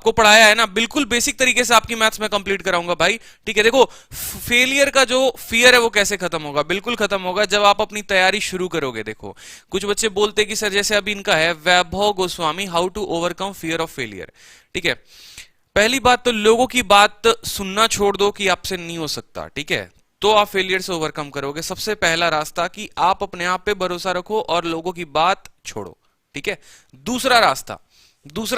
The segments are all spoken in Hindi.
आपको पढ़ाया है ना, बिल्कुल बेसिक तरीके से आपकी मैथ्स में कंप्लीट कराऊंगा भाई। ठीक है, देखो फेलियर का जो फियर है वो कैसे खत्म होगा, बिल्कुल खत्म होगा जब आप अपनी तैयारी शुरू करोगे। देखो कुछ बच्चे बोलते हैं कि सर जैसे अभी इनका है Vaibhav Goswami, how to overcome fear of failure. ठीक है, पहली बात तो लोगों की बात सुनना छोड़ दो कि आपसे नहीं हो सकता। ठीक है, तो आप फेलियर से ओवरकम करोगे। सबसे पहला रास्ता कि आप अपने आप पे भरोसा रखो और लोगों की बात छोड़ो। ठीक है, दूसरा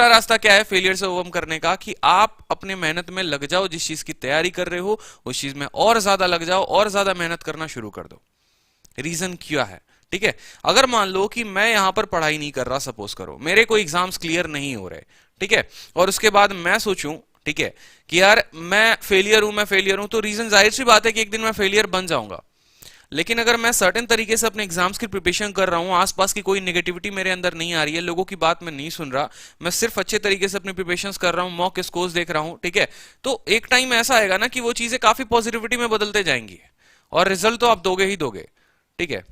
रास्ता क्या है फेलियर से ओवरकम करने का, कि आप अपने मेहनत में लग जाओ, जिस चीज की तैयारी कर रहे हो उस चीज में और ज्यादा लग जाओ और ज्यादा मेहनत करना शुरू कर दो। रीजन क्या है? ठीक है, अगर मान लो कि मैं यहां पर पढ़ाई नहीं कर रहा, सपोज करो मेरे कोई एग्जाम्स क्लियर नहीं हो रहे, ठीक है, और उसके बाद मैं सोचूं, ठीक है, कि यार मैं फेलियर हूं, तो रीजन जाहिर सी बात है कि एक दिन मैं फेलियर बन जाऊंगा। लेकिन अगर मैं सर्टेन तरीके से अपने एग्जाम्स की प्रिपरेशन कर रहा हूं, आसपास की कोई नेगेटिविटी मेरे अंदर नहीं आ रही है, लोगों की बात मैं नहीं सुन रहा, मैं सिर्फ अच्छे तरीके से अपनी प्रिपरेशन कर रहा हूं, मॉक स्कोर्स देख रहा हूं, ठीक है, तो एक टाइम ऐसा आएगा ना कि वो चीजें काफी पॉजिटिविटी में बदलते जाएंगी और रिजल्ट तो आप दोगे ही दोगे। ठीक है,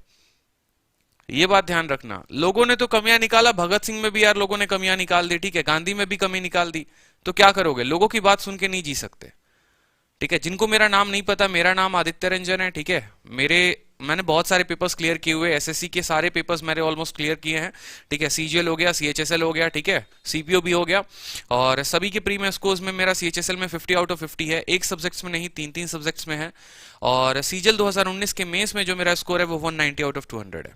ये बात ध्यान रखना। लोगों ने तो कमियां निकाला, भगत सिंह में भी यार लोगों ने कमियां निकाल दी, ठीक है, गांधी में भी कमी निकाल दी, तो क्या करोगे? लोगों की बात सुन के नहीं जी सकते। ठीक है, जिनको मेरा नाम नहीं पता, मेरा नाम आदित्य रंजन है। ठीक है, मैंने बहुत सारे पेपर्स क्लियर किए हुए, एसएससी के सारे पेपर्स मैंने ऑलमोस्ट क्लियर किए हैं। ठीक है, सीजीएल हो गया, सीएचएसएल हो गया, ठीक है, सीपीओ भी हो गया, और सभी के प्री में स्कोर्स में मेरा सीएचएसएल में 50 आउट ऑफ 50 है, एक सब्जेक्ट्स में नहीं, तीन तीन सब्जेक्ट्स में है। और सीजीएल 2019 के मेंस में जो मेरा स्कोर है वो 190 आउट ऑफ 200 है।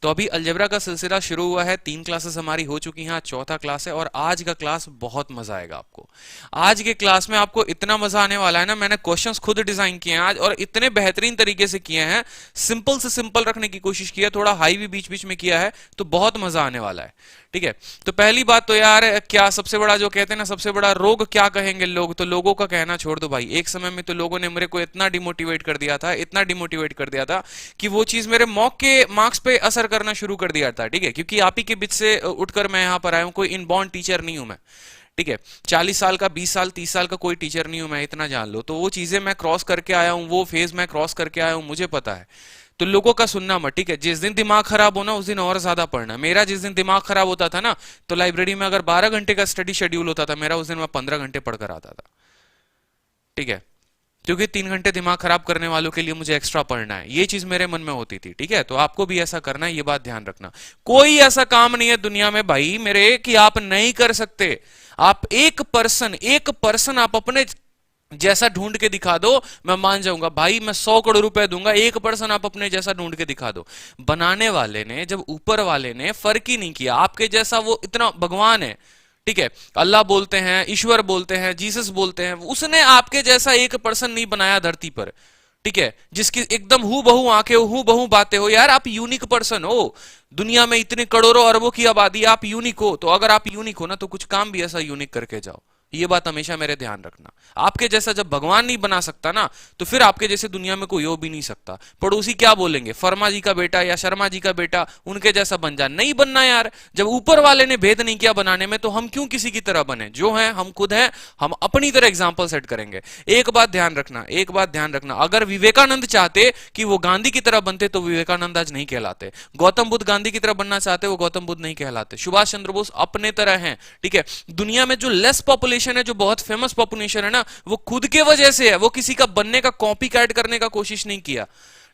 तो अभी अलजेब्रा का सिलसिला शुरू हुआ है, 3 क्लासेस हमारी हो चुकी हैं, आज चौथा क्लास है, और आज का क्लास बहुत मजा आएगा आपको। आज के क्लास में आपको इतना मजा आने वाला है ना, मैंने क्वेश्चंस खुद डिजाइन किए हैं आज, और इतने बेहतरीन तरीके से किए हैं, सिंपल से सिंपल रखने की कोशिश की है, थोड़ा हाई भी बीच बीच में किया है, तो बहुत मजा आने वाला है। ठीक है, तो पहली बात तो यार क्या सबसे बड़ा जो कहते हैं ना, सबसे बड़ा रोग क्या कहेंगे लोग, तो लोगों का कहना छोड़ दो भाई। एक समय में तो लोगों ने मेरे को इतना डिमोटिवेट कर दिया था, इतना डिमोटिवेट कर दिया था कि वो चीज मेरे मॉक के मार्क्स पे असर करना शुरू कर दिया था। ठीक है, क्योंकि आप ही के बीच से उठकर मैं यहां पर आया हूं, कोई इनबॉर्न टीचर नहीं हूं मैं। ठीक है, 40 साल का, 20 साल, 30 साल का कोई टीचर नहीं हूं मैं, इतना जान लो। तो वो चीजें मैं क्रॉस करके आया हूं, वो फेज मैं क्रॉस करके आया हूं, मुझे पता है। तो लोगों का सुनना मत। ठीक है, जिस दिन दिमाग खराब हो ना उस दिन और ज्यादा पढ़ना। मेरा जिस दिन दिमाग खराब होता था ना, तो लाइब्रेरी में अगर 12 घंटे का स्टडी शेड्यूल होता था मेरा, उस दिन मैं 15 घंटे पढ़कर आता था। ठीक है, क्योंकि 3 घंटे दिमाग खराब करने वालों के लिए मुझे एक्स्ट्रा पढ़ना है, ये चीज मेरे मन में होती थी। ठीक है, तो आपको भी ऐसा करना है, ये बात ध्यान रखना। कोई ऐसा काम नहीं है दुनिया में भाई मेरे कि आप नहीं कर सकते। आप एक पर्सन आप अपने जैसा ढूंढ के दिखा दो, मैं मान जाऊंगा भाई, मैं 100 करोड़ रुपए दूंगा। एक पर्सन आप अपने जैसा ढूंढ के दिखा दो। बनाने वाले ने, जब ऊपर वाले ने फर्क ही नहीं किया आपके जैसा, वो इतना भगवान है, ठीक है, अल्लाह बोलते हैं, ईश्वर बोलते हैं, जीसस बोलते हैं, उसने आपके जैसा एक पर्सन नहीं बनाया धरती पर। ठीक है, जिसकी एकदम हु बहू आंखें, हु बहू बातें हो। यार आप यूनिक पर्सन हो, दुनिया में इतने करोड़ों अरबों की आबादी, आप यूनिक हो। तो अगर आप यूनिक हो ना, तो कुछ काम भी ऐसा यूनिक करके जाओ। ये बात हमेशा मेरे ध्यान रखना। आपके जैसा जब भगवान नहीं बना सकता ना, तो फिर आपके जैसे दुनिया में कोई हो भी नहीं सकता। पड़ोसी क्या बोलेंगे, फर्मा जी का बेटा या शर्मा जी का बेटा, उनके जैसा बन जा। नहीं बनना यार, जब ऊपर वाले ने भेद नहीं किया बनाने में, तो हम क्यों किसी की तरह बने? जो है हम खुद हैं, हम अपनी तरह एग्जाम्पल सेट करेंगे। एक बात ध्यान रखना, एक बात ध्यान रखना, अगर विवेकानंद चाहते कि वो गांधी की तरह बनते, तो विवेकानंद आज नहीं कहलाते। गौतम बुद्ध गांधी की तरह बनना चाहते, वो गौतम बुद्ध नहीं कहलाते। सुभाष चंद्र बोस अपने तरह हैं। ठीक है, दुनिया में जो लेस पॉपुलेशन है, जो बहुत फेमस पॉपुलेशन है ना, वो खुद के वजह से है। वो किसी का बनने का, कॉपी कैट करने का कोशिश नहीं किया।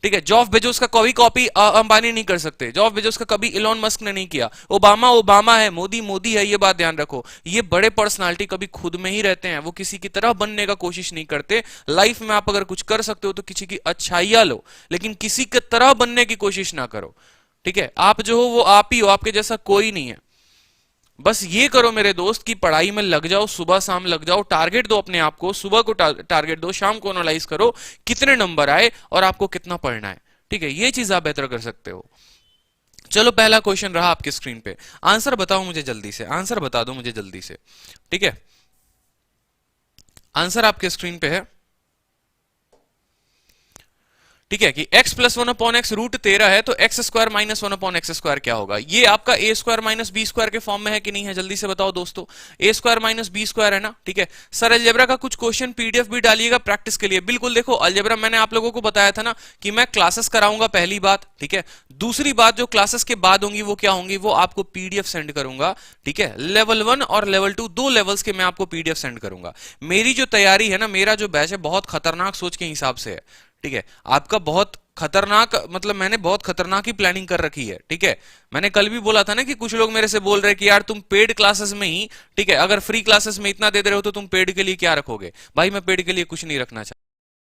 ठीक है, जॉफ बेजोस का कभी कॉपी अंबानी नहीं कर सकते, जॉफ बेजोस का कभी इलॉन मस्क ने नहीं किया। ओबामा ओबामा है, मोदी मोदी है, ये बात ध्यान रखो। ये बड़े पर्सनालिटी कभी खुद में ही रहते हैं, वो किसी की तरह बनने का कोशिश नहीं करते। लाइफ में आप अगर कुछ कर सकते हो तो किसी की अच्छाइयां लो, लेकिन किसी की तरह बनने की कोशिश ना करो। ठीक है, आप जो हो वो आप ही हो, आपके जैसा कोई नहीं है। बस ये करो मेरे दोस्त की पढ़ाई में लग जाओ, सुबह शाम लग जाओ, टारगेट दो अपने आप को, सुबह को टारगेट दो, शाम को एनालाइज करो कितने नंबर आए और आपको कितना पढ़ना है। ठीक है, ये चीज आप बेहतर कर सकते हो। चलो पहला क्वेश्चन रहा आपकी स्क्रीन पे, आंसर बताओ मुझे जल्दी से, आंसर बता दो मुझे जल्दी से। ठीक है, आंसर आपके स्क्रीन पे है। ठीक है कि x प्लस 1/x रूट 13 है तो x square minus 1/x square क्या होगा? ये आपका a square minus b square के फॉर्म में है कि नहीं है? जल्दी से बताओ दोस्तों। a square minus b square है ना? ठीक है सर, अलजेब्रा का कुछ क्वेश्चन पीडीएफ भी डालिएगा प्रैक्टिस के लिए। बिल्कुल, देखो अलजेब्रा मैंने आप लोगों को बताया था ना कि मैं क्लासेस कराऊंगा, पहली बात। ठीक है, दूसरी बात जो क्लासेस के बाद होंगी वो क्या होंगी? वो आपको पीडीएफ सेंड करूंगा। ठीक है, लेवल 1 और लेवल 2 दो लेवल्स के मैं आपको पीडीएफ सेंड करूंगा। मेरी जो तैयारी है ना, मेरा जो बैच है बहुत खतरनाक सोच के हिसाब से है। ठीक है, आपका बहुत खतरनाक, मतलब मैंने बहुत खतरनाक ही प्लानिंग कर रखी है। ठीक है, मैंने कल भी बोला था ना कि कुछ लोग मेरे से बोल रहे हैं कि यार तुम पेड क्लासेस में ही, ठीक है, अगर फ्री क्लासेस में इतना दे रहे हो तो तुम पेड के लिए क्या रखोगे? भाई मैं पेड के लिए कुछ नहीं रखना चाहता।